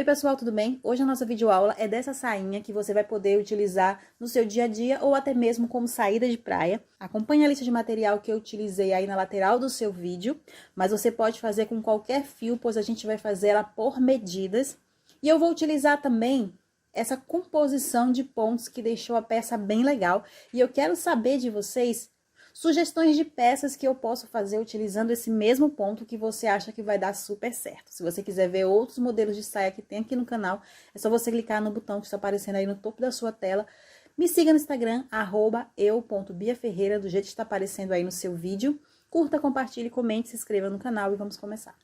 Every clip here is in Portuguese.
pessoal, tudo bem? Hoje a nossa videoaula é dessa sainha que você vai poder utilizar no seu dia a dia ou até mesmo como saída de praia. Acompanhe a lista de material que eu utilizei aí na lateral do seu vídeo, mas você pode fazer com qualquer fio, pois a gente vai fazer ela por medidas. E eu vou utilizar também essa composição de pontos que deixou a peça bem legal. E eu quero saber de vocês sugestões de peças que eu posso fazer utilizando esse mesmo ponto que você acha que vai dar super certo. Se você quiser ver outros modelos de saia que tem aqui no canal, é só você clicar no botão que está aparecendo aí no topo da sua tela. Me siga no Instagram, @eu.biaferreira, do jeito que está aparecendo aí no seu vídeo. Curta, compartilhe, comente, se inscreva no canal e vamos começar.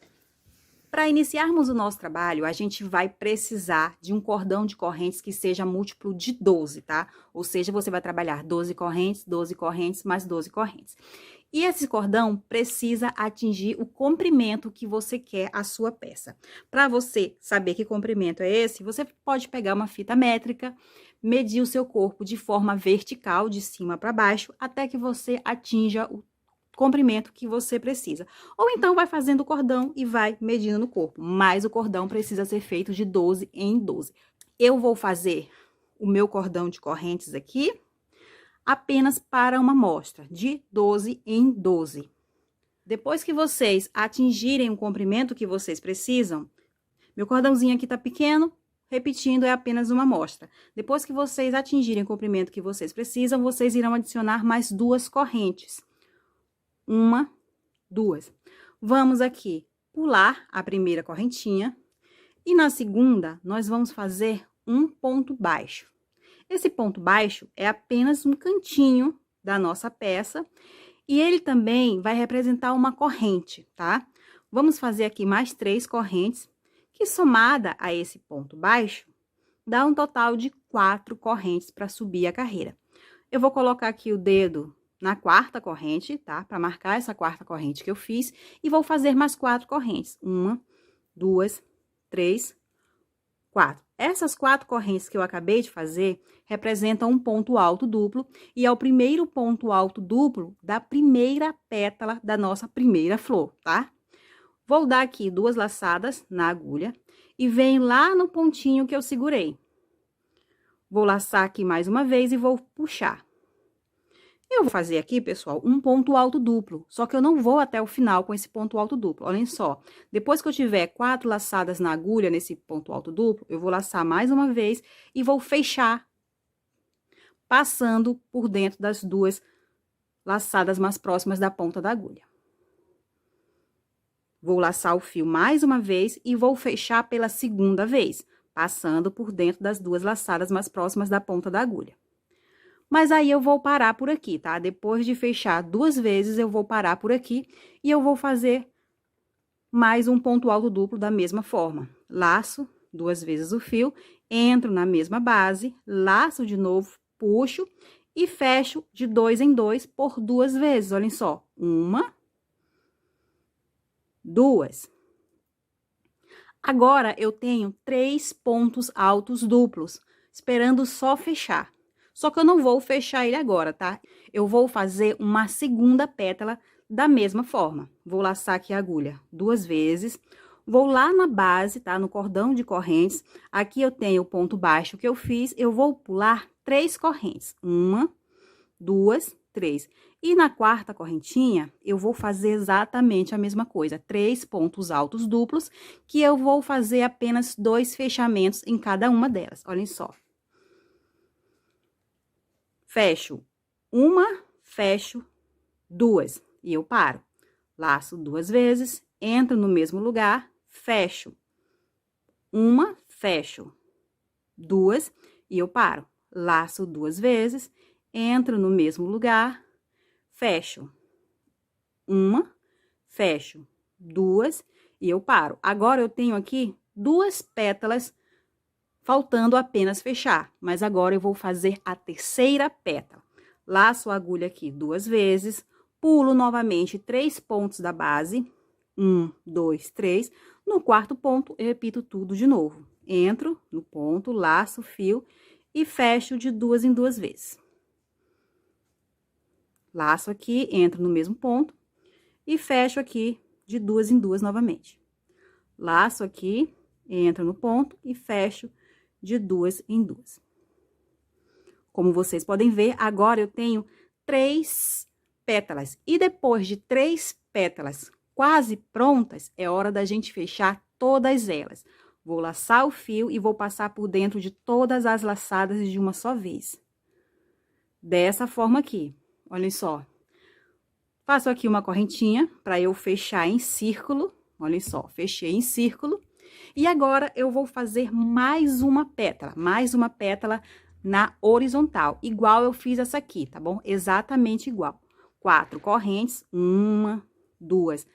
Para iniciarmos o nosso trabalho, a gente vai precisar de um cordão de correntes que seja múltiplo de 12, tá? Ou seja, você vai trabalhar 12 correntes, mais 12 correntes. E esse cordão precisa atingir o comprimento que você quer a sua peça. Para você saber que comprimento é esse, você pode pegar uma fita métrica, medir o seu corpo de forma vertical, de cima para baixo, até que você atinja o comprimento que você precisa. Ou então vai fazendo o cordão e vai medindo no corpo, mas o cordão precisa ser feito de 12 em 12. Eu vou fazer o meu cordão de correntes aqui apenas para uma amostra, de 12 em 12. Depois que vocês atingirem o comprimento que vocês precisam, meu cordãozinho aqui tá pequeno, repetindo, é apenas uma amostra. Depois que vocês atingirem o comprimento que vocês precisam, vocês irão adicionar mais 2 correntes. 1, 2. Vamos aqui pular a primeira correntinha e na segunda nós vamos fazer um ponto baixo. Esse ponto baixo é apenas um cantinho da nossa peça e ele também vai representar uma corrente, tá? Vamos fazer aqui mais 3 correntes, que somada a esse ponto baixo, dá um total de 4 correntes para subir a carreira. Eu vou colocar aqui o dedo na quarta corrente, tá? Para marcar essa quarta corrente que eu fiz. E vou fazer mais 4 correntes. 1, 2, 3, 4. Essas 4 correntes que eu acabei de fazer representam um ponto alto duplo. E é o primeiro ponto alto duplo da primeira pétala da nossa primeira flor, tá? Vou dar aqui 2 laçadas na agulha. E venho lá no pontinho que eu segurei. Vou laçar aqui mais uma vez e vou puxar. Eu vou fazer aqui, pessoal, um ponto alto duplo, só que eu não vou até o final com esse ponto alto duplo. Olhem só, depois que eu tiver 4 laçadas na agulha nesse ponto alto duplo, eu vou laçar mais uma vez e vou fechar, passando por dentro das 2 laçadas mais próximas da ponta da agulha. Vou laçar o fio mais uma vez e vou fechar pela segunda vez, passando por dentro das 2 laçadas mais próximas da ponta da agulha. Mas aí eu vou parar por aqui, tá? Depois de fechar 2 vezes, eu vou parar por aqui e eu vou fazer mais um ponto alto duplo da mesma forma. Laço 2 vezes o fio, entro na mesma base, laço de novo, puxo e fecho de 2 em 2 por 2 vezes. Olhem só, 1, 2. Agora, eu tenho 3 pontos altos duplos, esperando só fechar. Só que eu não vou fechar ele agora, tá? Eu vou fazer uma segunda pétala da mesma forma. Vou laçar aqui a agulha 2 vezes. Vou lá na base, tá? No cordão de correntes. Aqui eu tenho o ponto baixo que eu fiz. Eu vou pular 3 correntes. 1, 2, 3. E na quarta correntinha, eu vou fazer exatamente a mesma coisa. 3 pontos altos duplos, que eu vou fazer apenas 2 fechamentos em cada uma delas. Olhem só. Fecho 1, fecho 2 e eu paro. Laço 2 vezes, entro no mesmo lugar, fecho 1, fecho 2 e eu paro. Laço 2 vezes, entro no mesmo lugar, fecho 1, fecho 2 e eu paro. Agora eu tenho aqui 2 pétalas faltando apenas fechar, mas agora eu vou fazer a terceira pétala. Laço a agulha aqui 2 vezes, pulo novamente 3 pontos da base, 1, 2, 3. No quarto ponto, eu repito tudo de novo. Entro no ponto, laço o fio e fecho de 2 em 2 vezes. Laço aqui, entro no mesmo ponto e fecho aqui de 2 em 2 novamente. Laço aqui, entro no ponto e fecho de 2 em 2. Como vocês podem ver, agora eu tenho 3 pétalas. E depois de 3 pétalas quase prontas, é hora da gente fechar todas elas. Vou laçar o fio e vou passar por dentro de todas as laçadas de uma só vez. Dessa forma aqui, olhem só. Faço aqui uma correntinha para eu fechar em círculo. Olhem só, fechei em círculo. E agora eu vou fazer mais uma pétala na horizontal, igual eu fiz essa aqui, tá bom? Exatamente igual. 4 correntes, 1, 2,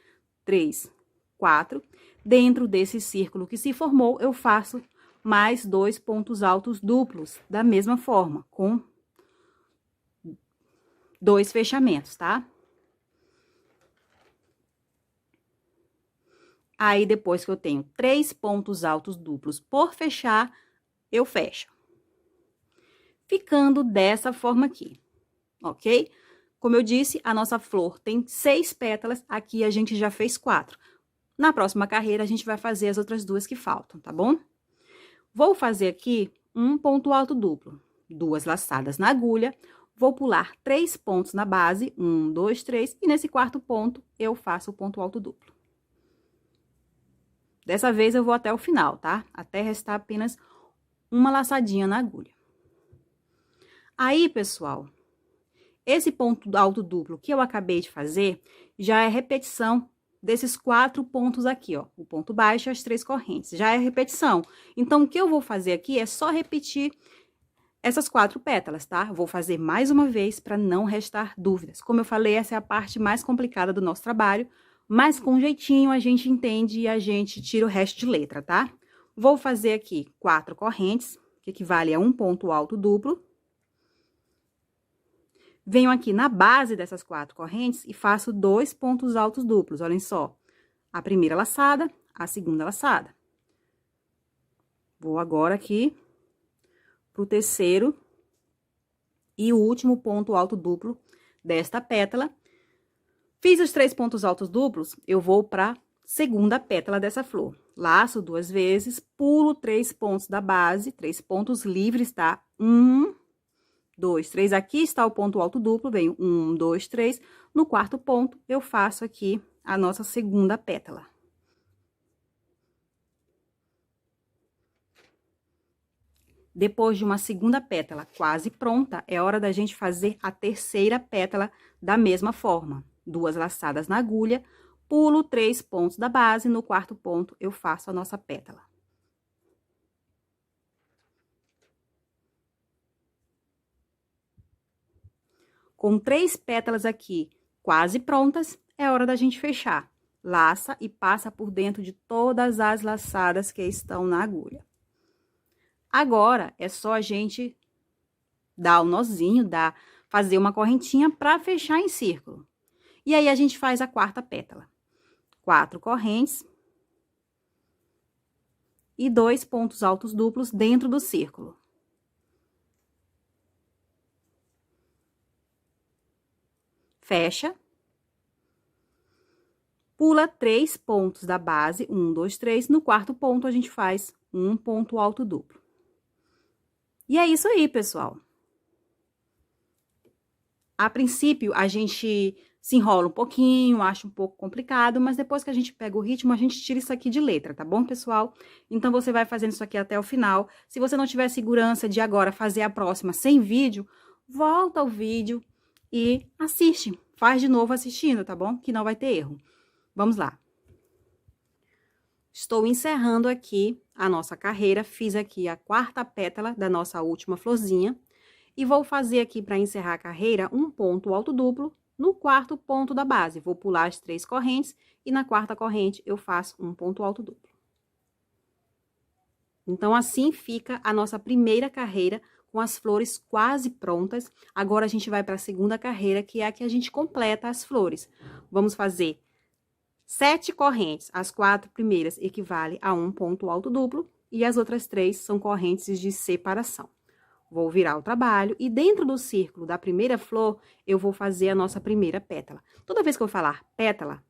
3, 4. Dentro desse círculo que se formou, eu faço mais 2 pontos altos duplos, da mesma forma, com 2 fechamentos, tá? Aí, depois que eu tenho 3 pontos altos duplos por fechar, eu fecho. Ficando dessa forma aqui, ok? Como eu disse, a nossa flor tem 6 pétalas, aqui a gente já fez 4. Na próxima carreira, a gente vai fazer as outras 2 que faltam, tá bom? Vou fazer aqui um ponto alto duplo, 2 laçadas na agulha, vou pular 3 pontos na base, 1, 2, 3, e nesse quarto ponto, eu faço o ponto alto duplo. Dessa vez, eu vou até o final, tá? Até restar apenas uma laçadinha na agulha. Aí, pessoal, esse ponto alto duplo que eu acabei de fazer, já é repetição desses 4 pontos aqui, ó. O ponto baixo e as 3 correntes, já é repetição. Então, o que eu vou fazer aqui é só repetir essas 4 pétalas, tá? Vou fazer mais uma vez para não restar dúvidas. Como eu falei, essa é a parte mais complicada do nosso trabalho, mas com jeitinho a gente entende e a gente tira o resto de letra, tá? Vou fazer aqui 4 correntes, que equivale a um ponto alto duplo. Venho aqui na base dessas 4 correntes e faço 2 pontos altos duplos, olhem só. A primeira laçada, a segunda laçada. Vou agora aqui pro terceiro e o último ponto alto duplo desta pétala. Fiz os 3 pontos altos duplos, eu vou pra segunda pétala dessa flor. Laço 2 vezes, pulo 3 pontos da base, 3 pontos livres, tá? 1, 2, 3, aqui está o ponto alto duplo, venho 1, 2, 3. No quarto ponto, eu faço aqui a nossa segunda pétala. Depois de uma segunda pétala quase pronta, é hora da gente fazer a terceira pétala da mesma forma. 2 laçadas na agulha, pulo 3 pontos da base, no quarto ponto, eu faço a nossa pétala. Com 3 pétalas aqui quase prontas, é hora da gente fechar. Laça e passa por dentro de todas as laçadas que estão na agulha. Agora, é só a gente dar o nozinho, fazer uma correntinha para fechar em círculo. E aí, a gente faz a quarta pétala. 4 correntes. E 2 pontos altos duplos dentro do círculo. Fecha. Pula 3 pontos da base, 1, 2, 3. No quarto ponto, a gente faz um ponto alto duplo. E é isso aí, pessoal. A princípio, a gente se enrola um pouquinho, acha um pouco complicado, mas depois que a gente pega o ritmo, a gente tira isso aqui de letra, tá bom, pessoal? Então, você vai fazendo isso aqui até o final. Se você não tiver segurança de agora fazer a próxima sem vídeo, volta ao vídeo e assiste. Faz de novo assistindo, tá bom? Que não vai ter erro. Vamos lá. Estou encerrando aqui a nossa carreira, fiz aqui a quarta pétala da nossa última florzinha. E vou fazer aqui, para encerrar a carreira, um ponto alto duplo no quarto ponto da base. Vou pular as 3 correntes e na quarta corrente eu faço um ponto alto duplo. Então, assim fica a nossa primeira carreira com as flores quase prontas. Agora, a gente vai para a segunda carreira, que é a que a gente completa as flores. Vamos fazer 7 correntes. As 4 primeiras equivalem a um ponto alto duplo e as outras 3 são correntes de separação. Vou virar o trabalho e dentro do círculo da primeira flor, eu vou fazer a nossa primeira pétala. Toda vez que eu falar pétala,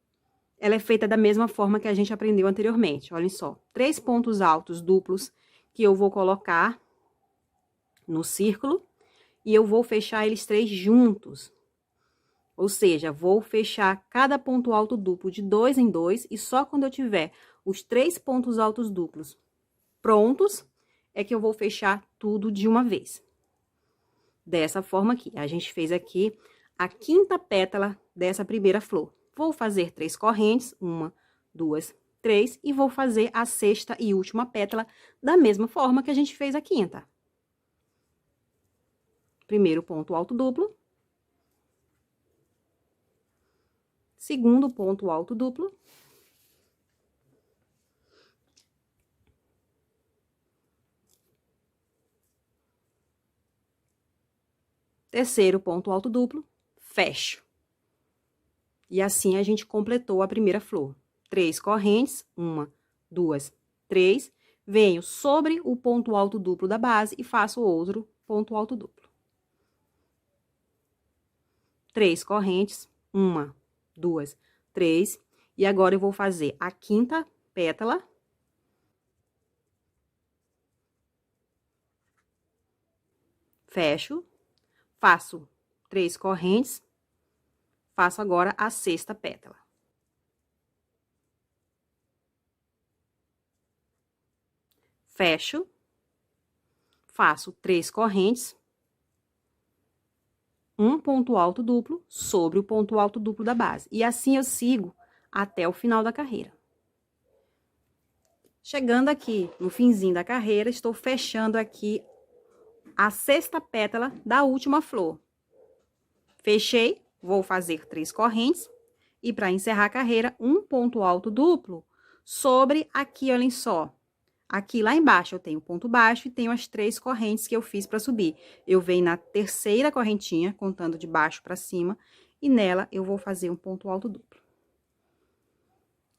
ela é feita da mesma forma que a gente aprendeu anteriormente. Olhem só, 3 pontos altos duplos que eu vou colocar no círculo e eu vou fechar eles 3 juntos. Ou seja, vou fechar cada ponto alto duplo de 2 em 2 e só quando eu tiver os 3 pontos altos duplos prontos é que eu vou fechar tudo de uma vez. Dessa forma aqui, a gente fez aqui a 5ª pétala dessa primeira flor. Vou fazer 3 correntes, 1, 2, 3, e vou fazer a 6ª e última pétala da mesma forma que a gente fez a 5ª. Primeiro ponto alto duplo. Segundo ponto alto duplo. Terceiro ponto alto duplo, fecho. E assim a gente completou a primeira flor. 3 correntes, 1, 2, 3. Venho sobre o ponto alto duplo da base e faço outro ponto alto duplo. 3 correntes, 1, 2, 3. E agora eu vou fazer a 5ª pétala. Fecho. Faço 3 correntes, faço agora a 6ª pétala. Fecho, faço 3 correntes, um ponto alto duplo sobre o ponto alto duplo da base. E assim eu sigo até o final da carreira. Chegando aqui no finzinho da carreira, estou fechando aqui a 6ª pétala da última flor. Fechei, vou fazer 3 correntes e para encerrar a carreira, um ponto alto duplo sobre aqui, olhem só. Aqui lá embaixo eu tenho ponto baixo e tenho as 3 correntes que eu fiz para subir. Eu venho na terceira correntinha, contando de baixo para cima, e nela eu vou fazer um ponto alto duplo.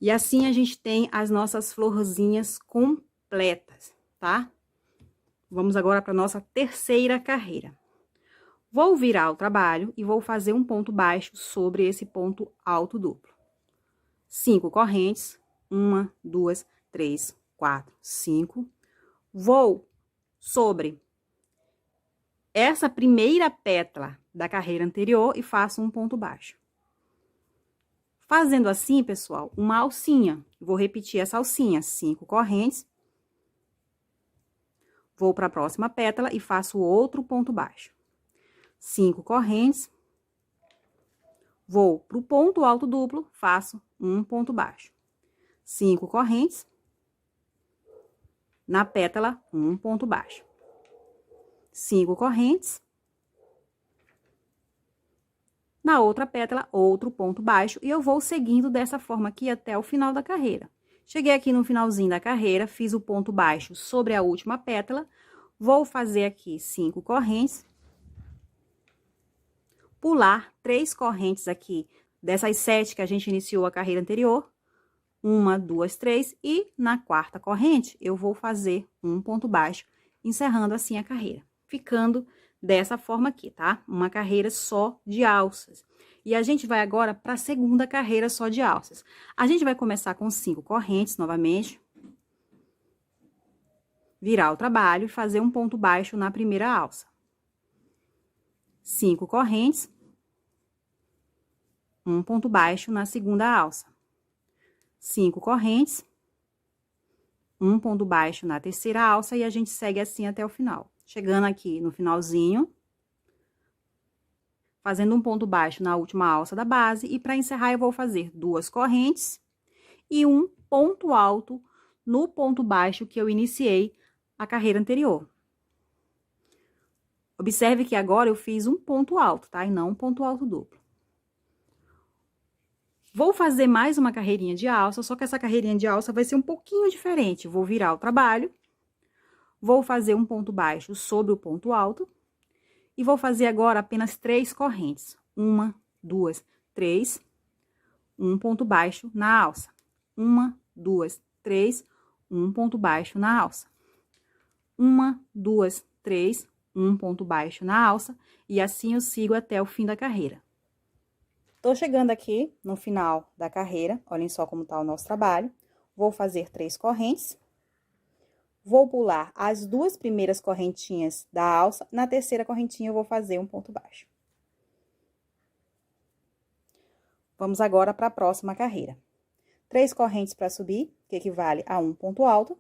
E assim a gente tem as nossas florzinhas completas, tá? Vamos agora para nossa terceira carreira. Vou virar o trabalho e vou fazer um ponto baixo sobre esse ponto alto duplo. 5 correntes, 1, 2, 3, 4, 5. Vou sobre essa primeira pétala da carreira anterior e faço um ponto baixo. Fazendo assim, pessoal, uma alcinha. Vou repetir essa alcinha, 5 correntes. Vou para a próxima pétala e faço outro ponto baixo. 5 correntes. Vou para o ponto alto duplo, faço um ponto baixo. 5 correntes. Na pétala, um ponto baixo. 5 correntes. Na outra pétala, outro ponto baixo, e eu vou seguindo dessa forma aqui até o final da carreira. Cheguei aqui no finalzinho da carreira, fiz o ponto baixo sobre a última pétala, vou fazer aqui 5 correntes, pular 3 correntes aqui dessas 7 que a gente iniciou a carreira anterior, 1, 2, 3, e na 4ª corrente eu vou fazer um ponto baixo, encerrando assim a carreira, ficando dessa forma aqui, tá? Uma carreira só de alças. E a gente vai agora para a segunda carreira só de alças. A gente vai começar com 5 correntes novamente. Virar o trabalho e fazer um ponto baixo na primeira alça. 5 correntes. Um ponto baixo na segunda alça. 5 correntes. Um ponto baixo na terceira alça e a gente segue assim até o final. Chegando aqui no finalzinho, fazendo um ponto baixo na última alça da base, e para encerrar eu vou fazer 2 correntes e um ponto alto no ponto baixo que eu iniciei a carreira anterior. Observe que agora eu fiz um ponto alto, tá? E não um ponto alto duplo. Vou fazer mais uma carreirinha de alça, só que essa carreirinha de alça vai ser um pouquinho diferente. Vou virar o trabalho. Vou fazer um ponto baixo sobre o ponto alto. E vou fazer agora apenas 3 correntes. 1, 2, 3. Um ponto baixo na alça. 1, 2, 3. Um ponto baixo na alça. 1, 2, 3. Um ponto baixo na alça. E assim eu sigo até o fim da carreira. Tô chegando aqui no final da carreira, olhem só como tá o nosso trabalho. Vou fazer 3 correntes. Vou pular as 2 primeiras correntinhas da alça, na terceira correntinha eu vou fazer um ponto baixo. Vamos agora para a próxima carreira. 3 correntes para subir, que equivale a um ponto alto.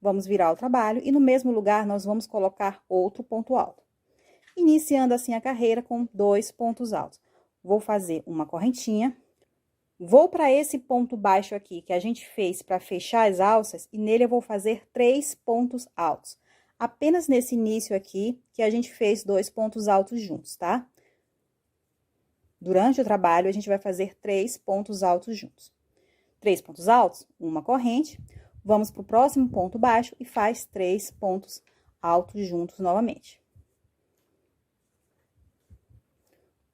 Vamos virar o trabalho e no mesmo lugar nós vamos colocar outro ponto alto. Iniciando assim a carreira com 2 pontos altos. Vou fazer uma correntinha. Vou para esse ponto baixo aqui que a gente fez para fechar as alças e nele eu vou fazer 3 pontos altos. Apenas nesse início aqui que a gente fez 2 pontos altos juntos, tá? Durante o trabalho, a gente vai fazer 3 pontos altos juntos. 3 pontos altos, uma corrente. Vamos para o próximo ponto baixo e faz 3 pontos altos juntos novamente.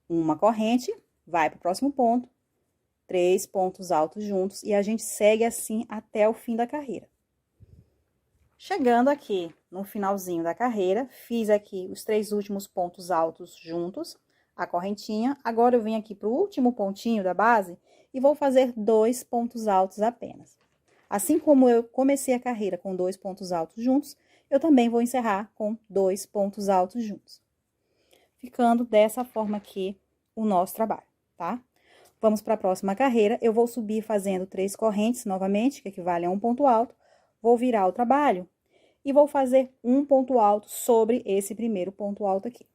Uma corrente, vai para o próximo ponto, 3 pontos altos juntos e a gente segue assim até o fim da carreira. Chegando aqui no finalzinho da carreira, fiz aqui os 3 últimos pontos altos juntos, a correntinha. Agora, eu venho aqui para o último pontinho da base e vou fazer 2 pontos altos apenas. Assim como eu comecei a carreira com 2 pontos altos juntos, eu também vou encerrar com 2 pontos altos juntos. Ficando dessa forma aqui o nosso trabalho, tá? Vamos para a próxima carreira. Eu vou subir fazendo 3 correntes novamente, que equivale a um ponto alto. Vou virar o trabalho e vou fazer um ponto alto sobre esse primeiro ponto alto aqui.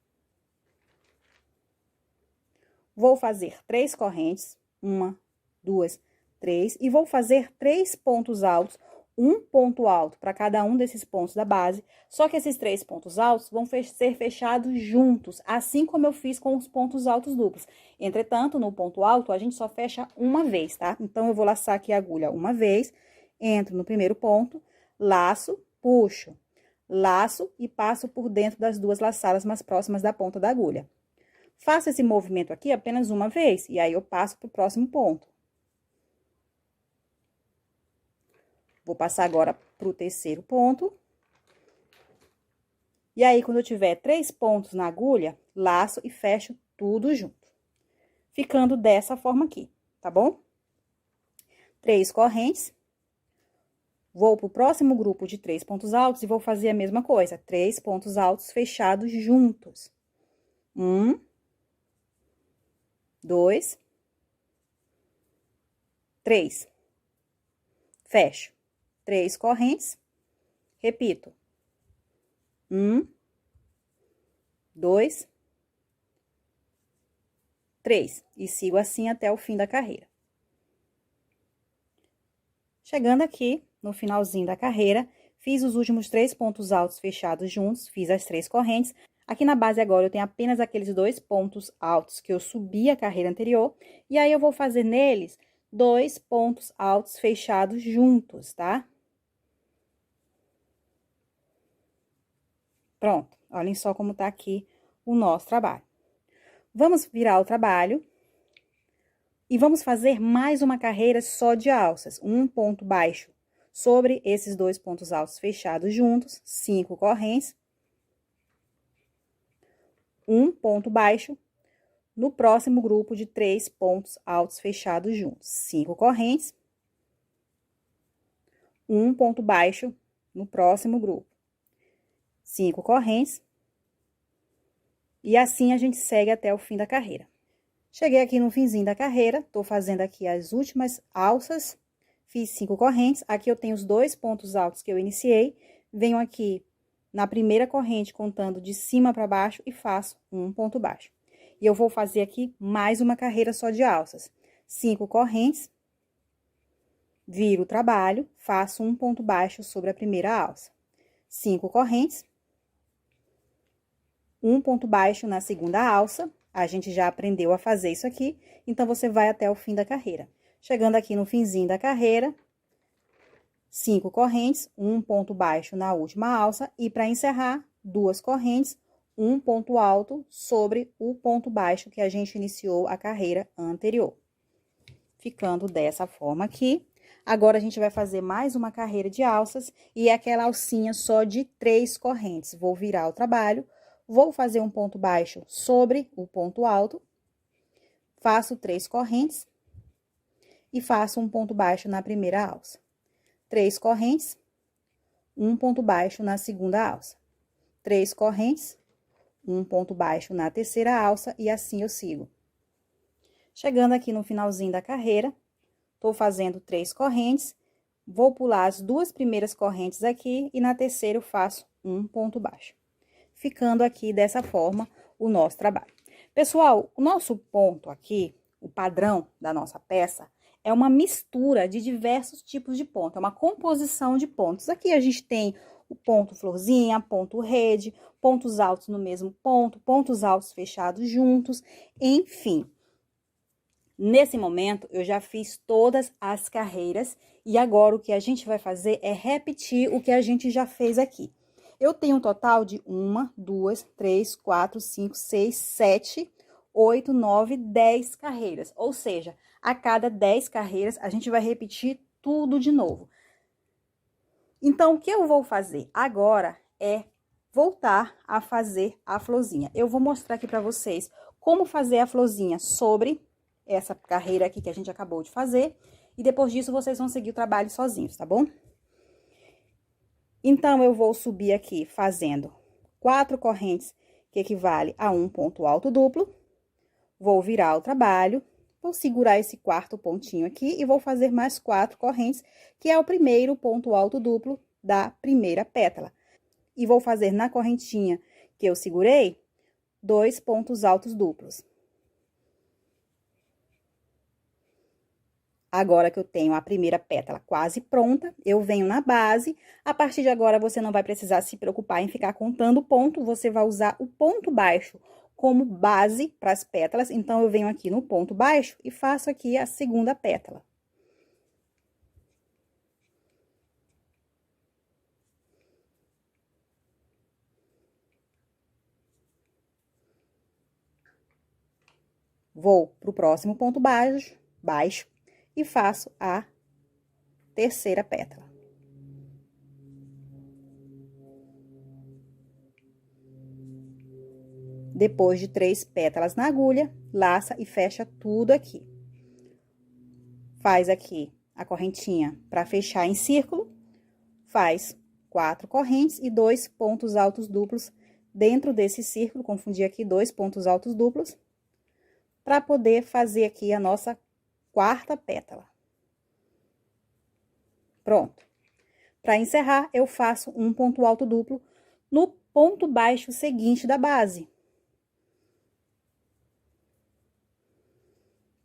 Vou fazer 3 correntes, 1, 2, 3, e vou fazer 3 pontos altos, um ponto alto para cada um desses pontos da base, só que esses 3 pontos altos vão ser fechados juntos, assim como eu fiz com os pontos altos duplos. Entretanto, no ponto alto, a gente só fecha uma vez, tá? Então, eu vou laçar aqui a agulha uma vez, entro no primeiro ponto, laço, puxo, laço e passo por dentro das 2 laçadas mais próximas da ponta da agulha. Faço esse movimento aqui apenas uma vez, e aí eu passo para o próximo ponto. Vou passar agora para o terceiro ponto. E aí, quando eu tiver 3 pontos na agulha, laço e fecho tudo junto. Ficando dessa forma aqui, tá bom? 3 correntes. Vou para o próximo grupo de 3 pontos altos e vou fazer a mesma coisa. 3 pontos altos fechados juntos. 1, 2, 3. Fecho. 3 correntes. Repito. 1, 2, 3. E sigo assim até o fim da carreira. Chegando aqui no finalzinho da carreira, fiz os últimos 3 pontos altos fechados juntos, fiz as 3 correntes. Aqui na base agora eu tenho apenas aqueles 2 pontos altos que eu subi a carreira anterior, e aí eu vou fazer neles 2 pontos altos fechados juntos, tá? Pronto, olhem só como tá aqui o nosso trabalho. Vamos virar o trabalho e vamos fazer mais uma carreira só de alças, um ponto baixo sobre esses 2 pontos altos fechados juntos, 5 correntes. Um ponto baixo no próximo grupo de 3 pontos altos fechados juntos. 5 correntes. Um ponto baixo no próximo grupo. 5 correntes. E assim a gente segue até o fim da carreira. Cheguei aqui no finzinho da carreira, tô fazendo aqui as últimas alças. Fiz 5 correntes. Aqui eu tenho os 2 pontos altos que eu iniciei. Venho aqui na primeira corrente, contando de cima para baixo e faço um ponto baixo. E eu vou fazer aqui mais uma carreira só de alças. 5 correntes, viro o trabalho, faço um ponto baixo sobre a primeira alça. 5 correntes, um ponto baixo na segunda alça. A gente já aprendeu a fazer isso aqui, então você vai até o fim da carreira. Chegando aqui no finzinho da carreira, 5 correntes, um ponto baixo na última alça, e para encerrar, 2 correntes, um ponto alto sobre o ponto baixo que a gente iniciou a carreira anterior. Ficando dessa forma aqui. Agora, a gente vai fazer mais uma carreira de alças, e é aquela alcinha só de 3 correntes. Vou virar o trabalho, vou fazer um ponto baixo sobre o ponto alto, faço 3 correntes e faço um ponto baixo na primeira alça. 3 correntes, um ponto baixo na segunda alça. 3 correntes, um ponto baixo na terceira alça e assim eu sigo. Chegando aqui no finalzinho da carreira, tô fazendo 3 correntes, vou pular as 2 primeiras correntes aqui e na terceira eu faço um ponto baixo. Ficando aqui dessa forma o nosso trabalho. Pessoal, o nosso ponto aqui, o padrão da nossa peça, é uma mistura de diversos tipos de ponto, é uma composição de pontos. Aqui a gente tem o ponto florzinha, ponto rede, pontos altos no mesmo ponto, pontos altos fechados juntos, enfim. Nesse momento, eu já fiz todas as carreiras e agora o que a gente vai fazer é repetir o que a gente já fez aqui. Eu tenho um total de 1, 2, 3, 4, 5, 6, 7, 8, 9, 10 carreiras. Ou seja, a cada 10 carreiras, a gente vai repetir tudo de novo. Então, o que eu vou fazer agora é voltar a fazer a florzinha. Eu vou mostrar aqui para vocês como fazer a florzinha sobre essa carreira aqui que a gente acabou de fazer. E depois disso, vocês vão seguir o trabalho sozinhos, tá bom? Então, eu vou subir aqui fazendo 4 correntes, que equivale a um ponto alto duplo. Vou virar o trabalho, vou segurar esse quarto pontinho aqui e vou fazer mais 4 correntes, que é o primeiro ponto alto duplo da primeira pétala. E vou fazer na correntinha que eu segurei, 2 pontos altos duplos. Agora que eu tenho a primeira pétala quase pronta, eu venho na base. A partir de agora, você não vai precisar se preocupar em ficar contando o ponto, você vai usar o ponto baixo como base para as pétalas. Então, eu venho aqui no ponto baixo e faço aqui a segunda pétala. Vou para o próximo ponto baixo e faço a terceira pétala. Depois de 3 pétalas na agulha, laça e fecha tudo aqui. Faz aqui a correntinha para fechar em círculo, faz 4 correntes e 2 pontos altos duplos dentro desse círculo, confundi aqui 2 pontos altos duplos, para poder fazer aqui a nossa quarta pétala. Pronto. Para encerrar, eu faço um ponto alto duplo no ponto baixo seguinte da base.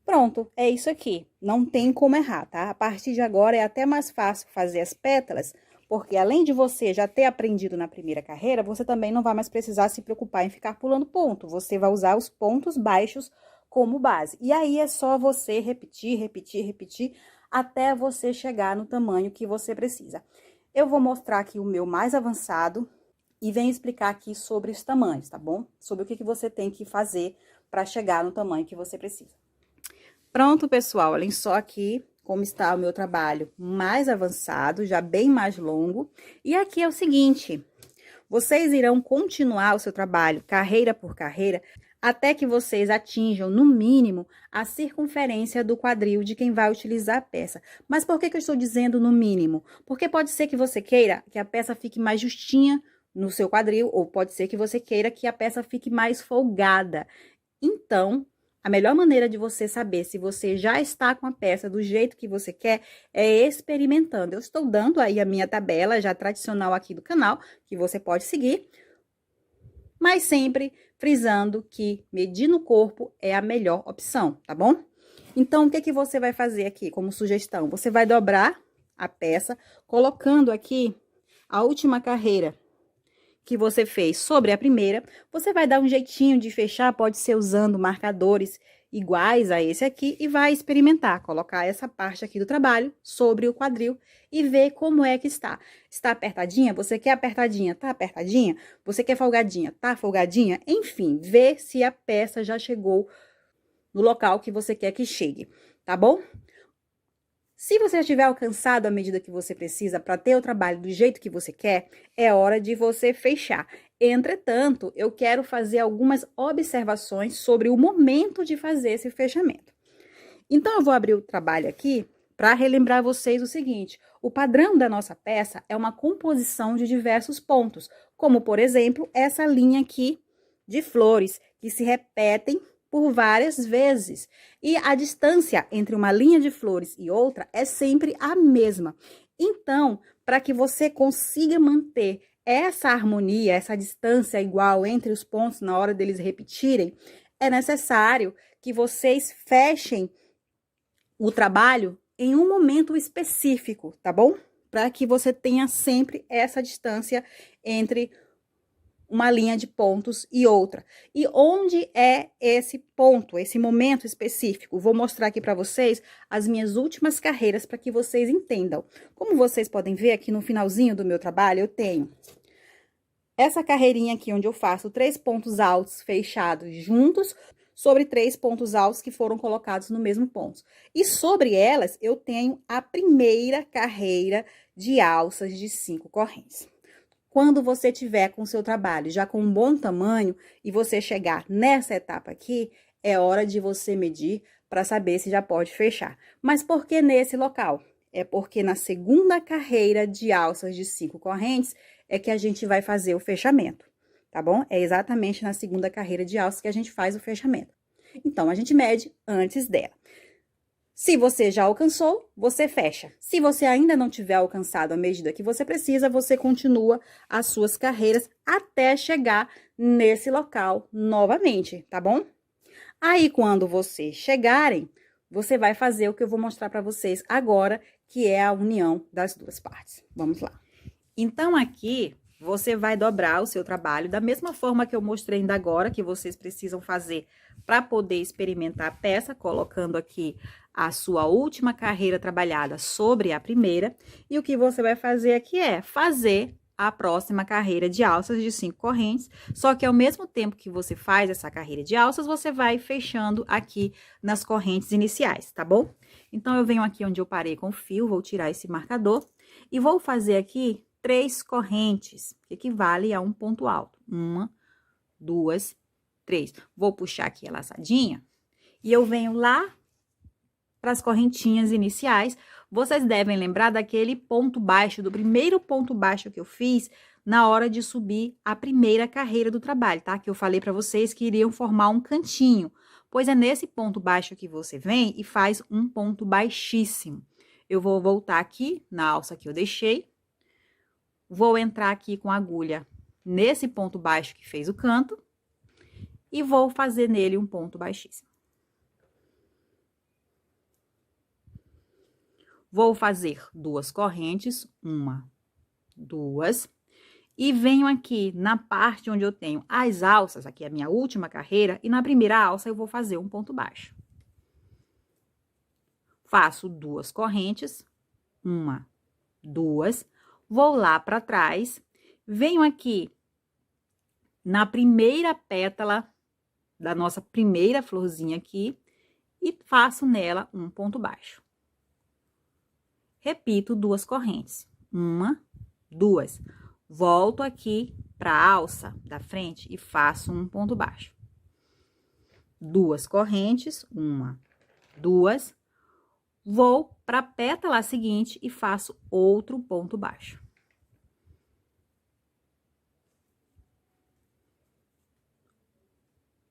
Pronto, é isso aqui. Não tem como errar, tá? A partir de agora é até mais fácil fazer as pétalas, porque além de você já ter aprendido na primeira carreira, você também não vai mais precisar se preocupar em ficar pulando ponto. Você vai usar os pontos baixos como base. E aí, é só você repetir, repetir, repetir, até você chegar no tamanho que você precisa. Eu vou mostrar aqui o meu mais avançado e venho explicar aqui sobre os tamanhos, tá bom? Sobre o que você tem que fazer para chegar no tamanho que você precisa. Pronto, pessoal, olhem só aqui como está o meu trabalho mais avançado, já bem mais longo. E aqui é o seguinte, vocês irão continuar o seu trabalho, carreira por carreira, até que vocês atinjam, no mínimo, a circunferência do quadril de quem vai utilizar a peça. Mas por que eu estou dizendo no mínimo? Porque pode ser que você queira que a peça fique mais justinha no seu quadril, ou pode ser que você queira que a peça fique mais folgada. Então, a melhor maneira de você saber se você já está com a peça do jeito que você quer é experimentando. Eu estou dando aí a minha tabela já tradicional aqui do canal, que você pode seguir, mas sempre frisando que medir no corpo é a melhor opção, tá bom? Então, o que você vai fazer aqui como sugestão? Você vai dobrar a peça, colocando aqui a última carreira que você fez sobre a primeira, você vai dar um jeitinho de fechar, pode ser usando marcadores iguais a esse aqui, e vai experimentar, colocar essa parte aqui do trabalho sobre o quadril e ver como é que está. Está apertadinha? Você quer apertadinha? Tá apertadinha? Você quer folgadinha? Tá folgadinha? Enfim, ver se a peça já chegou no local que você quer que chegue, tá bom? Se você já tiver alcançado a medida que você precisa para ter o trabalho do jeito que você quer, é hora de você fechar. Entretanto, eu quero fazer algumas observações sobre o momento de fazer esse fechamento. Então, eu vou abrir o trabalho aqui para relembrar vocês o seguinte: o padrão da nossa peça é uma composição de diversos pontos, como, por exemplo, essa linha aqui de flores, que se repetem por várias vezes. E a distância entre uma linha de flores e outra é sempre a mesma. Então, para que você consiga manter essa harmonia, essa distância igual entre os pontos na hora deles repetirem, é necessário que vocês fechem o trabalho em um momento específico, tá bom? Para que você tenha sempre essa distância entre uma linha de pontos e outra. E onde é esse ponto, esse momento específico? Vou mostrar aqui para vocês as minhas últimas carreiras para que vocês entendam. Como vocês podem ver aqui no finalzinho do meu trabalho, eu tenho essa carreirinha aqui, onde eu faço 3 pontos altos fechados juntos sobre 3 pontos altos que foram colocados no mesmo ponto. E sobre elas, eu tenho a primeira carreira de alças de 5 correntes. Quando você tiver com o seu trabalho já com um bom tamanho e você chegar nessa etapa aqui, é hora de você medir para saber se já pode fechar. Mas por que nesse local? É porque na segunda carreira de alças de 5 correntes é que a gente vai fazer o fechamento, tá bom? É exatamente na segunda carreira de alças que a gente faz o fechamento. Então, a gente mede antes dela. Se você já alcançou, você fecha. Se você ainda não tiver alcançado a medida que você precisa, você continua as suas carreiras até chegar nesse local novamente, tá bom? Aí, quando vocês chegarem, você vai fazer o que eu vou mostrar para vocês agora, que é a união das duas partes. Vamos lá. Então, aqui, você vai dobrar o seu trabalho da mesma forma que eu mostrei ainda agora, que vocês precisam fazer para poder experimentar a peça, colocando aqui a sua última carreira trabalhada sobre a primeira. E o que você vai fazer aqui é fazer a próxima carreira de alças de 5 correntes, só que ao mesmo tempo que você faz essa carreira de alças, você vai fechando aqui nas correntes iniciais, tá bom? Então, eu venho aqui onde eu parei com o fio, vou tirar esse marcador e vou fazer aqui 3 correntes, que equivale a um ponto alto. 1, 2, 3. Vou puxar aqui a laçadinha e eu venho lá para as correntinhas iniciais. Vocês devem lembrar daquele ponto baixo, do primeiro ponto baixo que eu fiz na hora de subir a primeira carreira do trabalho, tá? Que eu falei para vocês que iriam formar um cantinho. Pois é nesse ponto baixo que você vem e faz um ponto baixíssimo. Eu vou voltar aqui na alça que eu deixei. Vou entrar aqui com a agulha nesse ponto baixo que fez o canto e vou fazer nele um ponto baixíssimo. Vou fazer 2 correntes, 1, 2, e venho aqui na parte onde eu tenho as alças, aqui é a minha última carreira, e na primeira alça eu vou fazer um ponto baixo. Faço 2 correntes, 1, 2, vou lá para trás, venho aqui na primeira pétala da nossa primeira florzinha aqui e faço nela um ponto baixo. Repito 2 correntes, 1, 2, volto aqui para a alça da frente e faço um ponto baixo. 2 correntes, 1, 2, vou para a pétala seguinte e faço outro ponto baixo.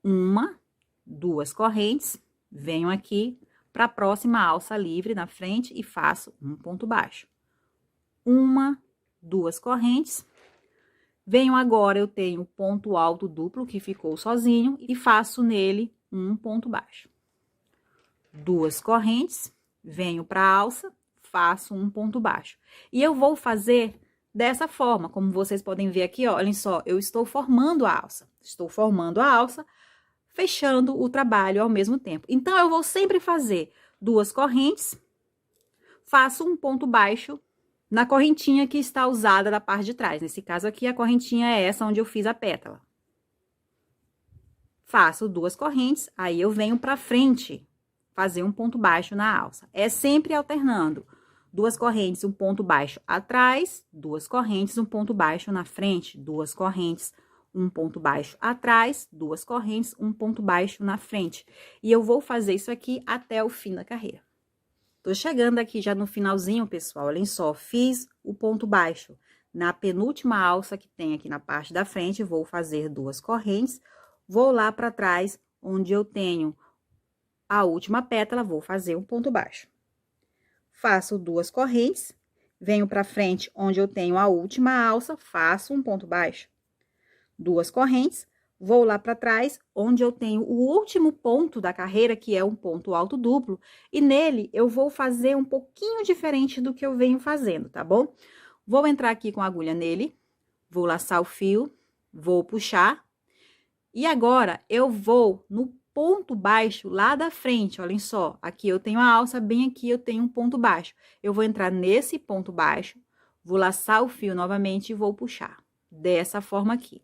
Uma, 2 correntes, venho aqui para a próxima alça livre na frente e faço um ponto baixo. 1, 2 correntes. Venho agora, eu tenho ponto alto duplo que ficou sozinho e faço nele um ponto baixo. 2 correntes, venho para a alça, faço um ponto baixo. E eu vou fazer dessa forma, como vocês podem ver aqui, ó, olhem só, eu estou formando a alça. Estou formando a alça, fechando o trabalho ao mesmo tempo. Então, eu vou sempre fazer 2 correntes, faço um ponto baixo na correntinha que está usada da parte de trás. Nesse caso aqui, a correntinha é essa onde eu fiz a pétala. Faço 2 correntes, aí eu venho para frente, fazer um ponto baixo na alça. É sempre alternando. 2 correntes, um ponto baixo atrás, 2 correntes, um ponto baixo na frente, 2 correntes, um ponto baixo atrás, 2 correntes, um ponto baixo na frente. E eu vou fazer isso aqui até o fim da carreira. Tô chegando aqui já no finalzinho, pessoal, olhem só, fiz o ponto baixo. Na penúltima alça que tem aqui na parte da frente, vou fazer 2 correntes, vou lá para trás, onde eu tenho a última pétala, vou fazer um ponto baixo. Faço 2 correntes, venho para frente, onde eu tenho a última alça, faço um ponto baixo. 2 correntes, vou lá para trás, onde eu tenho o último ponto da carreira, que é um ponto alto duplo, e nele eu vou fazer um pouquinho diferente do que eu venho fazendo, tá bom? Vou entrar aqui com a agulha nele, vou laçar o fio, vou puxar, e agora eu vou no ponto baixo lá da frente, olhem só, aqui eu tenho a alça, bem aqui eu tenho um ponto baixo. Eu vou entrar nesse ponto baixo, vou laçar o fio novamente e vou puxar, dessa forma aqui.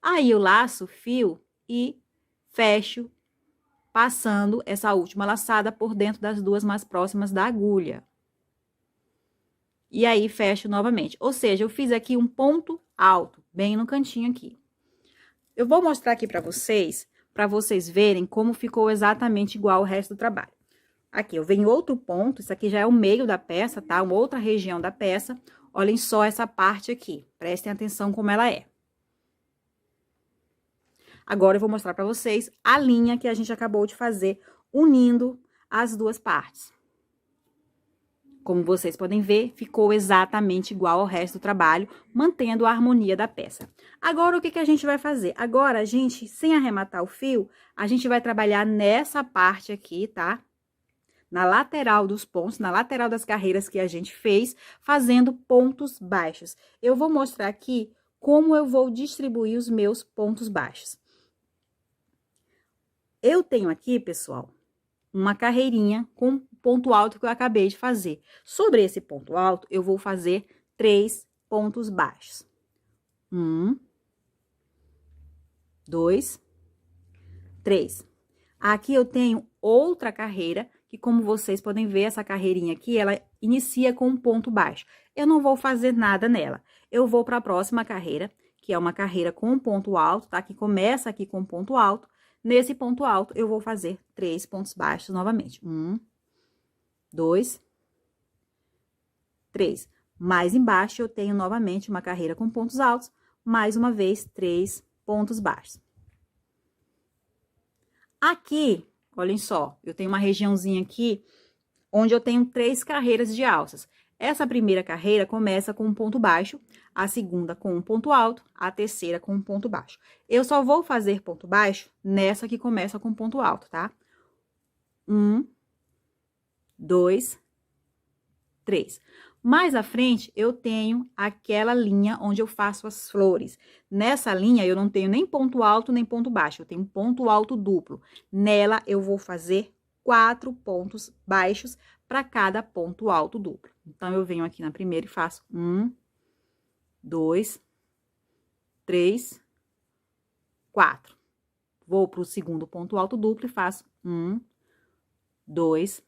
Aí eu laço o fio e fecho, passando essa última laçada por dentro das 2 mais próximas da agulha. E aí fecho novamente, ou seja, eu fiz aqui um ponto alto, bem no cantinho aqui. Eu vou mostrar aqui para vocês verem como ficou exatamente igual o resto do trabalho. Aqui, eu venho outro ponto, isso aqui já é o meio da peça, tá? Uma outra região da peça. Olhem só essa parte aqui, prestem atenção como ela é. Agora, eu vou mostrar para vocês a linha que a gente acabou de fazer, unindo as 2 partes. Como vocês podem ver, ficou exatamente igual ao resto do trabalho, mantendo a harmonia da peça. Agora, o que a gente vai fazer? Agora, a gente, sem arrematar o fio, a gente vai trabalhar nessa parte aqui, tá? Na lateral dos pontos, na lateral das carreiras que a gente fez, fazendo pontos baixos. Eu vou mostrar aqui como eu vou distribuir os meus pontos baixos. Eu tenho aqui, pessoal, uma carreirinha com ponto alto que eu acabei de fazer. Sobre esse ponto alto, eu vou fazer 3 pontos baixos. 1, 2, 3. Aqui eu tenho outra carreira, que como vocês podem ver, essa carreirinha aqui, ela inicia com um ponto baixo. Eu não vou fazer nada nela. Eu vou para a próxima carreira, que é uma carreira com um ponto alto, tá? Que começa aqui com um ponto alto. Nesse ponto alto, eu vou fazer 3 pontos baixos novamente. 1, 2, 3. Mais embaixo, eu tenho novamente uma carreira com pontos altos. Mais uma vez, 3 pontos baixos. Aqui, olhem só, eu tenho uma regiãozinha aqui, onde eu tenho 3 carreiras de alças. Essa primeira carreira começa com um ponto baixo, a segunda com um ponto alto, a terceira com um ponto baixo. Eu só vou fazer ponto baixo nessa que começa com ponto alto, tá? 1, 2, 3. Mais à frente, eu tenho aquela linha onde eu faço as flores. Nessa linha, eu não tenho nem ponto alto, nem ponto baixo. Eu tenho ponto alto duplo. Nela, eu vou fazer 4 pontos baixos para cada ponto alto duplo. Então, eu venho aqui na primeira e faço 1, 2, 3, 4. Vou para o segundo ponto alto duplo e faço 1, 2,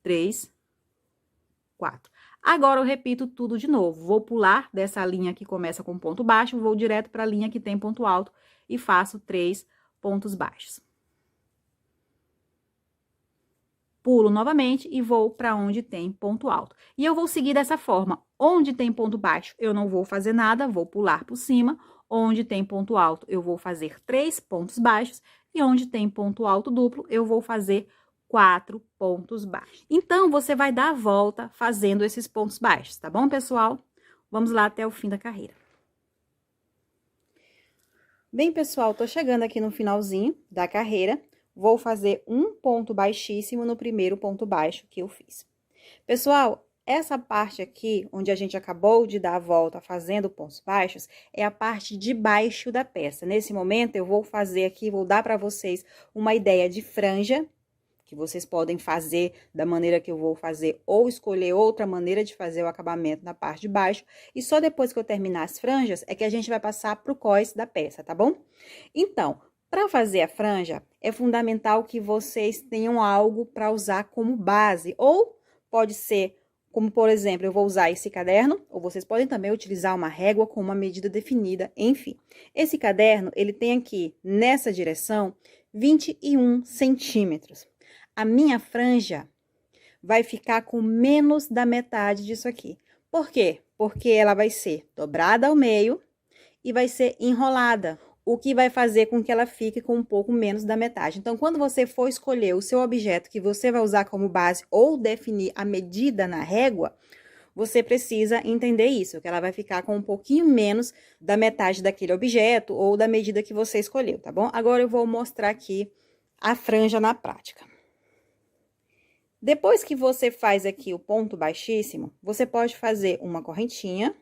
3, 4. Agora, eu repito tudo de novo. Vou pular dessa linha que começa com ponto baixo, vou direto para a linha que tem ponto alto e faço 3 pontos baixos. Pulo novamente e vou para onde tem ponto alto. E eu vou seguir dessa forma. Onde tem ponto baixo, eu não vou fazer nada, vou pular por cima. Onde tem ponto alto, eu vou fazer 3 pontos baixos. E onde tem ponto alto duplo, eu vou fazer 4 pontos baixos. Então, você vai dar a volta fazendo esses pontos baixos, tá bom, pessoal? Vamos lá até o fim da carreira. Bem, pessoal, tô chegando aqui no finalzinho da carreira. Vou fazer um ponto baixíssimo no primeiro ponto baixo que eu fiz. Pessoal, essa parte aqui, onde a gente acabou de dar a volta fazendo pontos baixos, é a parte de baixo da peça. Nesse momento, eu vou fazer aqui, vou dar para vocês uma ideia de franja, que vocês podem fazer da maneira que eu vou fazer, ou escolher outra maneira de fazer o acabamento na parte de baixo. E só depois que eu terminar as franjas, é que a gente vai passar pro cós da peça, tá bom? Então, para fazer a franja, é fundamental que vocês tenham algo para usar como base, ou pode ser Como, por exemplo, eu vou usar esse caderno, ou vocês podem também utilizar uma régua com uma medida definida, enfim. Esse caderno, ele tem aqui, nessa direção, 21 centímetros. A minha franja vai ficar com menos da metade disso aqui. Por quê? Porque ela vai ser dobrada ao meio e vai ser enrolada, o que vai fazer com que ela fique com um pouco menos da metade. Então, quando você for escolher o seu objeto que você vai usar como base ou definir a medida na régua, você precisa entender isso, que ela vai ficar com um pouquinho menos da metade daquele objeto ou da medida que você escolheu, tá bom? Agora, eu vou mostrar aqui a franja na prática. Depois que você faz aqui o ponto baixíssimo, você pode fazer uma correntinha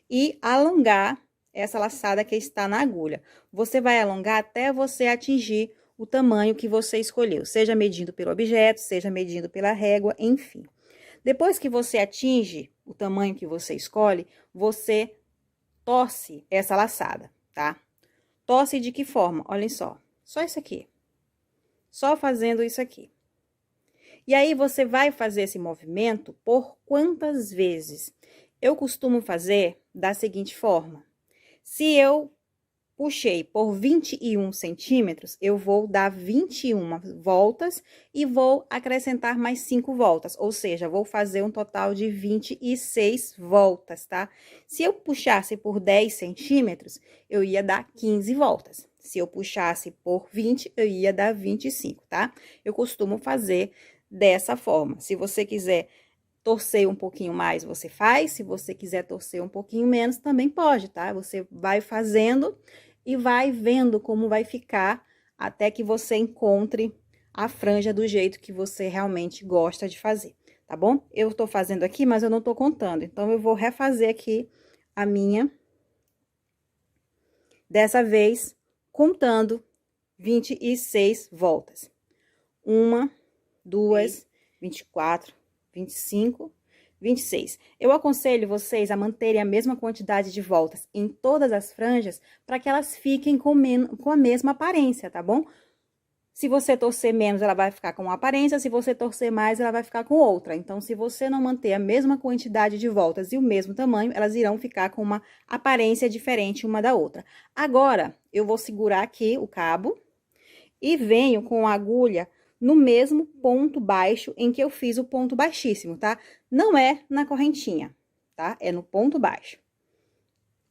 e alongar essa laçada que está na agulha. Você vai alongar até você atingir o tamanho que você escolheu, seja medindo pelo objeto, seja medindo pela régua, enfim. Depois que você atinge o tamanho que você escolhe, você torce essa laçada, tá? Torce de que forma? Olhem só isso aqui. Só fazendo isso aqui. E aí, você vai fazer esse movimento por quantas vezes? Eu costumo fazer da seguinte forma. Se eu puxei por 21 centímetros, eu vou dar 21 voltas e vou acrescentar mais 5 voltas. Ou seja, vou fazer um total de 26 voltas, tá? Se eu puxasse por 10 centímetros, eu ia dar 15 voltas. Se eu puxasse por 20, eu ia dar 25, tá? Eu costumo fazer dessa forma. Se você quiser torcer um pouquinho mais, você faz. Se você quiser torcer um pouquinho menos, também pode, tá? Você vai fazendo e vai vendo como vai ficar até que você encontre a franja do jeito que você realmente gosta de fazer, tá bom? Eu tô fazendo aqui, mas eu não tô contando. Então, eu vou refazer aqui a minha, dessa vez, contando 26 voltas. 1, 2, 24, 25, 26. Eu aconselho vocês a manterem a mesma quantidade de voltas em todas as franjas para que elas fiquem com a mesma aparência, tá bom? Se você torcer menos, ela vai ficar com uma aparência, se você torcer mais, ela vai ficar com outra. Então, se você não manter a mesma quantidade de voltas e o mesmo tamanho, elas irão ficar com uma aparência diferente uma da outra. Agora, eu vou segurar aqui o cabo e venho com a agulha no mesmo ponto baixo em que eu fiz o ponto baixíssimo, tá? Não é na correntinha, tá? É no ponto baixo.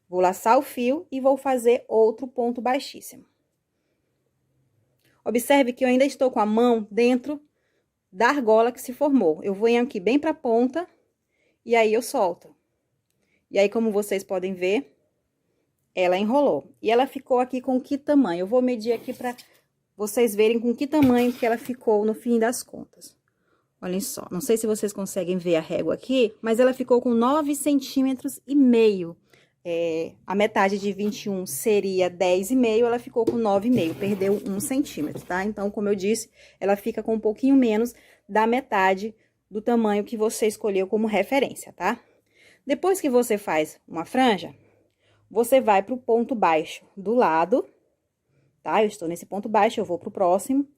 Vou laçar o fio e vou fazer outro ponto baixíssimo. Observe que eu ainda estou com a mão dentro da argola que se formou. Eu venho aqui bem pra ponta e aí eu solto. E aí, como vocês podem ver, ela enrolou. E ela ficou aqui com que tamanho? Eu vou medir aqui pra vocês verem com que tamanho que ela ficou no fim das contas. Olhem só, não sei se vocês conseguem ver a régua aqui, mas ela ficou com 9,5 centímetros. A metade de 21 seria 10,5, ela ficou com 9,5, perdeu 1 centímetro, tá? Então, como eu disse, ela fica com um pouquinho menos da metade do tamanho que você escolheu como referência, tá? Depois que você faz uma franja, você vai pro ponto baixo do lado, tá? Eu estou nesse ponto baixo, eu vou pro próximo,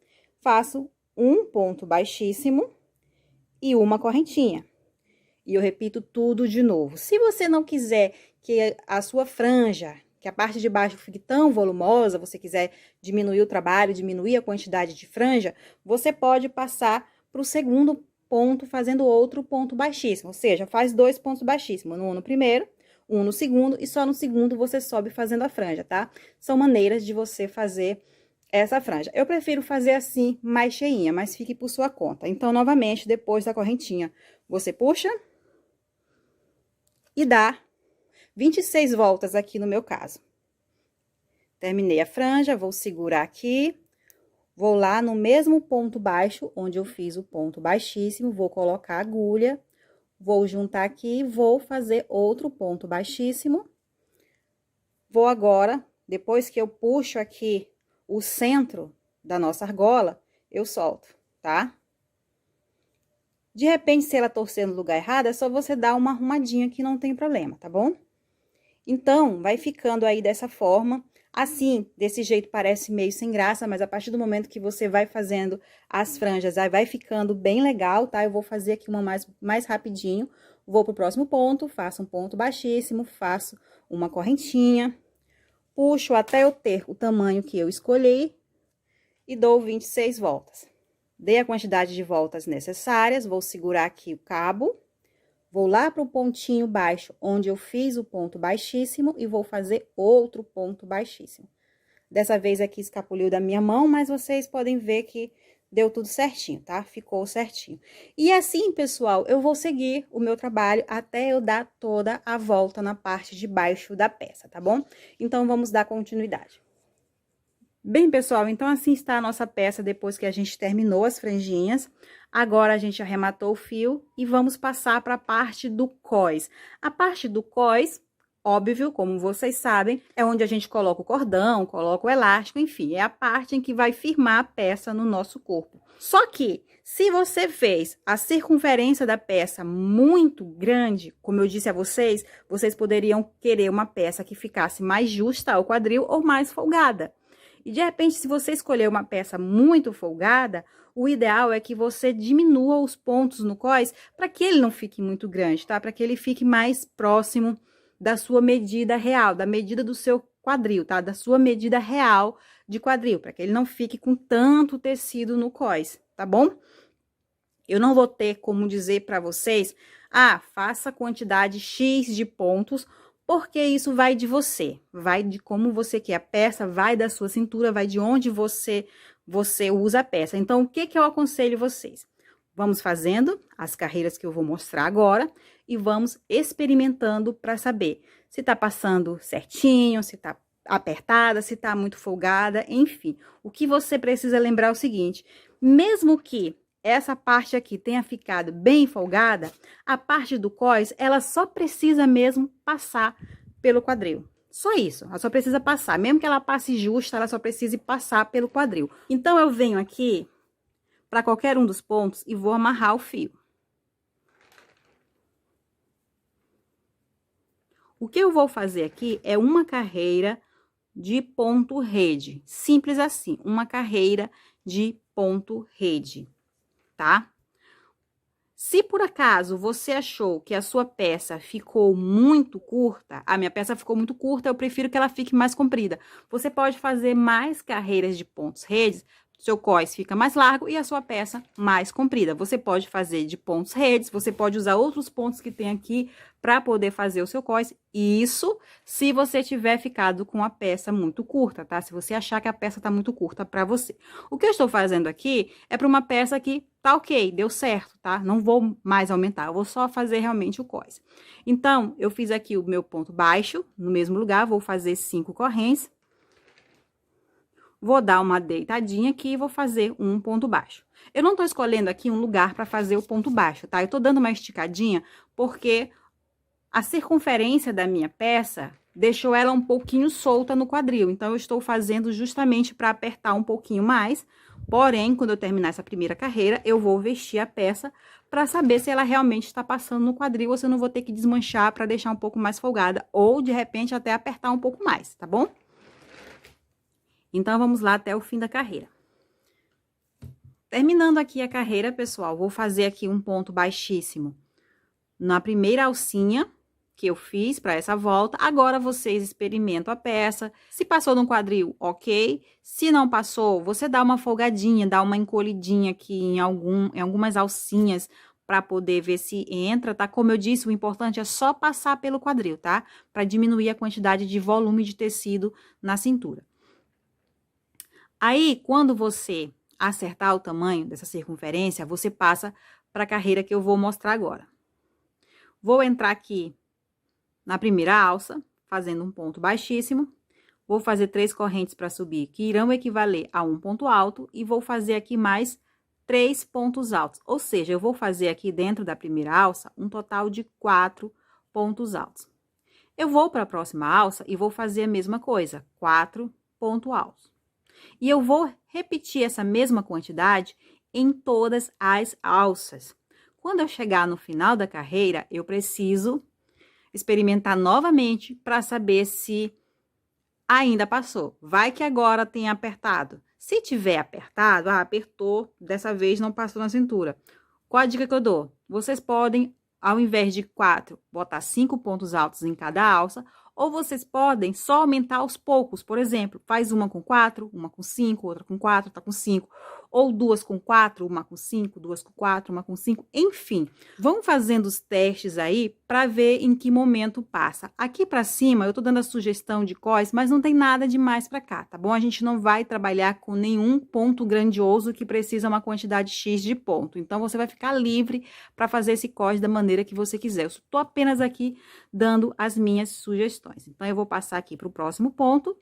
faço um ponto baixíssimo e uma correntinha. E eu repito tudo de novo. Se você não quiser que a sua franja, que a parte de baixo fique tão volumosa, você quiser diminuir o trabalho, diminuir a quantidade de franja, você pode passar pro segundo ponto fazendo outro ponto baixíssimo. Ou seja, faz 2 pontos baixíssimos, um no primeiro, um no segundo, e só no segundo você sobe fazendo a franja, tá? São maneiras de você fazer essa franja. Eu prefiro fazer assim, mais cheinha, mas fique por sua conta. Então, novamente, depois da correntinha, você puxa e dá 26 voltas aqui no meu caso. Terminei a franja, vou segurar aqui, vou lá no mesmo ponto baixo, onde eu fiz o ponto baixíssimo, vou colocar a agulha, vou juntar aqui, vou fazer outro ponto baixíssimo. Vou agora, depois que eu puxo aqui o centro da nossa argola, eu solto, tá? De repente, se ela torcer no lugar errado, é só você dar uma arrumadinha que não tem problema, tá bom? Então, vai ficando aí dessa forma Assim, desse jeito parece meio sem graça, mas a partir do momento que você vai fazendo as franjas, aí vai ficando bem legal, tá? Eu vou fazer aqui uma mais rapidinho. Vou pro próximo ponto, faço um ponto baixíssimo, faço uma correntinha, puxo até eu ter o tamanho que eu escolhi e dou 26 voltas. Dei a quantidade de voltas necessárias, vou segurar aqui o cabo, vou lá pro pontinho baixo, onde eu fiz o ponto baixíssimo e vou fazer outro ponto baixíssimo. Dessa vez aqui escapuliu da minha mão, mas vocês podem ver que deu tudo certinho, tá? Ficou certinho. E assim, pessoal, eu vou seguir o meu trabalho até eu dar toda a volta na parte de baixo da peça, tá bom? Então, vamos dar continuidade. Bem, pessoal, então assim está a nossa peça depois que a gente terminou as franjinhas. Agora, a gente arrematou o fio e vamos passar para a parte do cós. A parte do cós, óbvio, como vocês sabem, é onde a gente coloca o cordão, coloca o elástico, enfim, é a parte em que vai firmar a peça no nosso corpo. Só que, se você fez a circunferência da peça muito grande, como eu disse a vocês, vocês poderiam querer uma peça que ficasse mais justa ao quadril ou mais folgada. E, de repente, se você escolher uma peça muito folgada, o ideal é que você diminua os pontos no cós para que ele não fique muito grande, tá? Para que ele fique mais próximo da sua medida real, da medida do seu quadril, tá? Da sua medida real de quadril, para que ele não fique com tanto tecido no cós, tá bom? Eu não vou ter como dizer para vocês, faça a quantidade X de pontos, porque isso vai de você, vai de como você quer a peça, vai da sua cintura, vai de onde você usa a peça. Então, o que eu aconselho vocês? Vamos fazendo as carreiras que eu vou mostrar agora e vamos experimentando para saber se tá passando certinho, se tá apertada, se tá muito folgada, enfim. O que você precisa lembrar é o seguinte, mesmo que essa parte aqui tenha ficado bem folgada, a parte do cós, ela só precisa mesmo passar pelo quadril. Só isso, ela só precisa passar. Mesmo que ela passe justa, ela só precisa passar pelo quadril. Então, eu venho aqui para qualquer um dos pontos e vou amarrar o fio. O que eu vou fazer aqui é uma carreira de ponto rede. Simples assim, uma carreira de ponto rede. Tá? Se por acaso você achou que a sua peça ficou muito curta, a minha peça ficou muito curta, eu prefiro que ela fique mais comprida. Você pode fazer mais carreiras de pontos redes, seu cós fica mais largo e a sua peça mais comprida. Você pode fazer de pontos redes, você pode usar outros pontos que tem aqui para poder fazer o seu cós. Isso se você tiver ficado com a peça muito curta, tá? Se você achar que a peça tá muito curta para você. O que eu estou fazendo aqui é para uma peça que tá ok, deu certo, tá? Não vou mais aumentar, eu vou só fazer realmente o cós. Então, eu fiz aqui o meu ponto baixo, no mesmo lugar, vou fazer 5 correntes. Vou dar uma deitadinha aqui e vou fazer um ponto baixo. Eu não tô escolhendo aqui um lugar para fazer o ponto baixo, tá? Eu tô dando uma esticadinha porque a circunferência da minha peça deixou ela um pouquinho solta no quadril. Então, eu estou fazendo justamente para apertar um pouquinho mais. Porém, quando eu terminar essa primeira carreira, eu vou vestir a peça para saber se ela realmente está passando no quadril ou se eu não vou ter que desmanchar para deixar um pouco mais folgada. Ou, de repente, até apertar um pouco mais, tá bom? Então, vamos lá até o fim da carreira. Terminando aqui a carreira, pessoal, vou fazer aqui um ponto baixíssimo na primeira alcinha que eu fiz para essa volta. Agora, vocês experimentam a peça. Se passou no quadril, ok. Se não passou, você dá uma folgadinha, dá uma encolhidinha aqui em algumas alcinhas para poder ver se entra, tá? Como eu disse, o importante é só passar pelo quadril, tá? Para diminuir a quantidade de volume de tecido na cintura. Aí, quando você acertar o tamanho dessa circunferência, você passa para a carreira que eu vou mostrar agora. Vou entrar aqui na primeira alça, fazendo um ponto baixíssimo. Vou fazer 3 correntes para subir, que irão equivaler a um ponto alto. E vou fazer aqui mais 3 pontos altos. Ou seja, eu vou fazer aqui dentro da primeira alça um total de 4 pontos altos. Eu vou para a próxima alça e vou fazer a mesma coisa, 4 pontos altos. E eu vou repetir essa mesma quantidade em todas as alças. Quando eu chegar no final da carreira, eu preciso experimentar novamente para saber se ainda passou. Vai que agora tem apertado. Se tiver apertado, apertou, dessa vez não passou na cintura. Qual a dica que eu dou? Vocês podem, ao invés de 4, botar 5 pontos altos em cada alça, ou vocês podem só aumentar aos poucos. Por exemplo, faz uma com 4, uma com 5, outra com 4, outra com 5. Ou 2 com 4, uma com 5, 2 com 4, uma com 5. Enfim, vão fazendo os testes aí para ver em que momento passa. Aqui para cima, eu tô dando a sugestão de cós, mas não tem nada demais para cá, tá bom? A gente não vai trabalhar com nenhum ponto grandioso que precisa uma quantidade X de ponto. Então, você vai ficar livre para fazer esse cós da maneira que você quiser. Eu estou apenas aqui dando as minhas sugestões. Então, eu vou passar aqui para o próximo ponto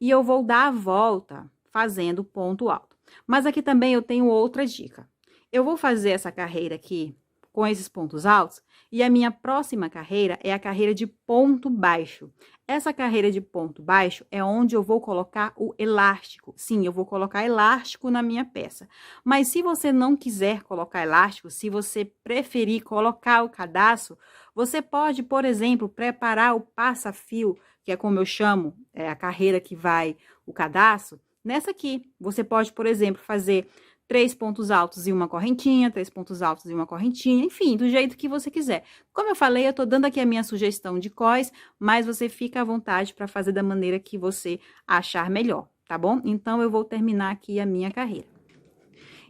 e eu vou dar a volta fazendo ponto alto. Mas aqui também eu tenho outra dica. Eu vou fazer essa carreira aqui com esses pontos altos e a minha próxima carreira é a carreira de ponto baixo. Essa carreira de ponto baixo é onde eu vou colocar o elástico. Sim, eu vou colocar elástico na minha peça. Mas se você não quiser colocar elástico, se você preferir colocar o cadastro, você pode, por exemplo, preparar o passa-fio, que é como eu chamo, é a carreira que vai o cadastro, nessa aqui. Você pode, por exemplo, fazer 3 pontos altos e uma correntinha, 3 pontos altos e uma correntinha, enfim, do jeito que você quiser. Como eu falei, eu tô dando aqui a minha sugestão de cós, mas você fica à vontade para fazer da maneira que você achar melhor, tá bom? Então, eu vou terminar aqui a minha carreira.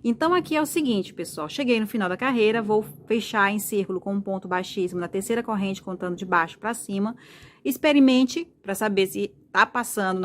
Então, aqui é o seguinte, pessoal, cheguei no final da carreira, vou fechar em círculo com um ponto baixíssimo na terceira corrente, contando de baixo para cima. Experimente para saber se tá passando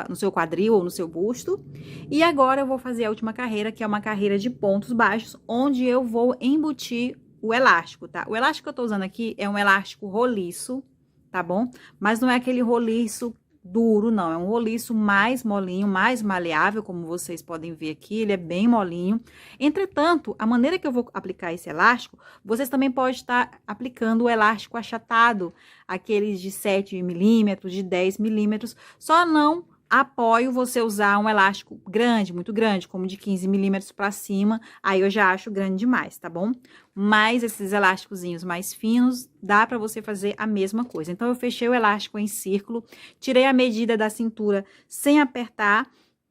no seu quadril ou no seu busto. E agora eu vou fazer a última carreira, que é uma carreira de pontos baixos, onde eu vou embutir o elástico, tá? O elástico que eu tô usando aqui é um elástico roliço, tá bom? Mas não é aquele roliço duro, não. É um roliço mais molinho, mais maleável, como vocês podem ver aqui. Ele é bem molinho. Entretanto, a maneira que eu vou aplicar esse elástico, vocês também podem estar aplicando o elástico achatado, aqueles de 7 milímetros, de 10 milímetros. Só não apoio você usar um elástico grande, muito grande, como de 15 milímetros para cima. Aí eu já acho grande demais, tá bom? Mas esses elásticozinhos mais finos, dá para você fazer a mesma coisa. Então, eu fechei o elástico em círculo, tirei a medida da cintura sem apertar,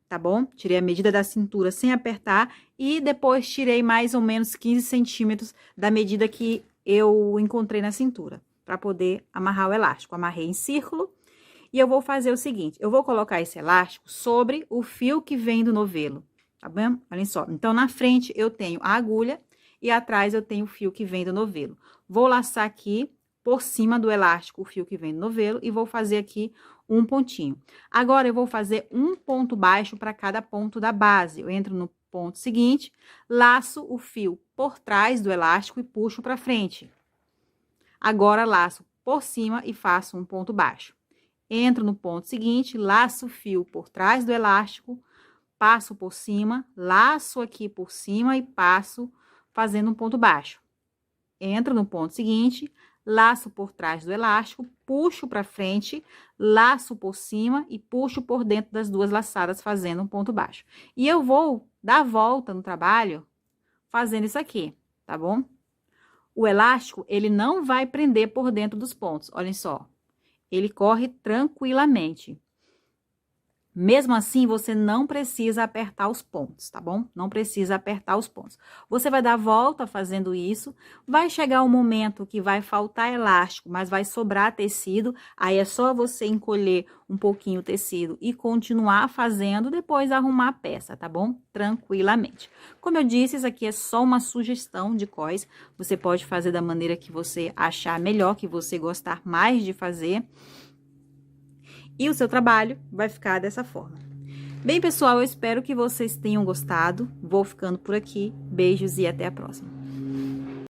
tá bom? Tirei a medida da cintura sem apertar e depois tirei mais ou menos 15 centímetros da medida que eu encontrei na cintura, para poder amarrar o elástico. Amarrei em círculo. E eu vou fazer o seguinte, eu vou colocar esse elástico sobre o fio que vem do novelo, tá bom? Olhem só, então, na frente eu tenho a agulha e atrás eu tenho o fio que vem do novelo. Vou laçar aqui, por cima do elástico, o fio que vem do novelo e vou fazer aqui um pontinho. Agora, eu vou fazer um ponto baixo para cada ponto da base. Eu entro no ponto seguinte, laço o fio por trás do elástico e puxo para frente. Agora, laço por cima e faço um ponto baixo. Entro no ponto seguinte, laço o fio por trás do elástico, passo por cima, laço aqui por cima e passo fazendo um ponto baixo. Entro no ponto seguinte, laço por trás do elástico, puxo para frente, laço por cima e puxo por dentro das duas laçadas fazendo um ponto baixo. E eu vou dar a volta no trabalho fazendo isso aqui, tá bom? O elástico, ele não vai prender por dentro dos pontos, olhem só. Ele corre tranquilamente. Mesmo assim, você não precisa apertar os pontos, tá bom? Não precisa apertar os pontos. Você vai dar a volta fazendo isso, vai chegar um momento que vai faltar elástico, mas vai sobrar tecido, aí é só você encolher um pouquinho o tecido e continuar fazendo, depois arrumar a peça, tá bom? Tranquilamente. Como eu disse, isso aqui é só uma sugestão de cós, você pode fazer da maneira que você achar melhor, que você gostar mais de fazer. E o seu trabalho vai ficar dessa forma. Bem, pessoal, eu espero que vocês tenham gostado. Vou ficando por aqui. Beijos e até a próxima.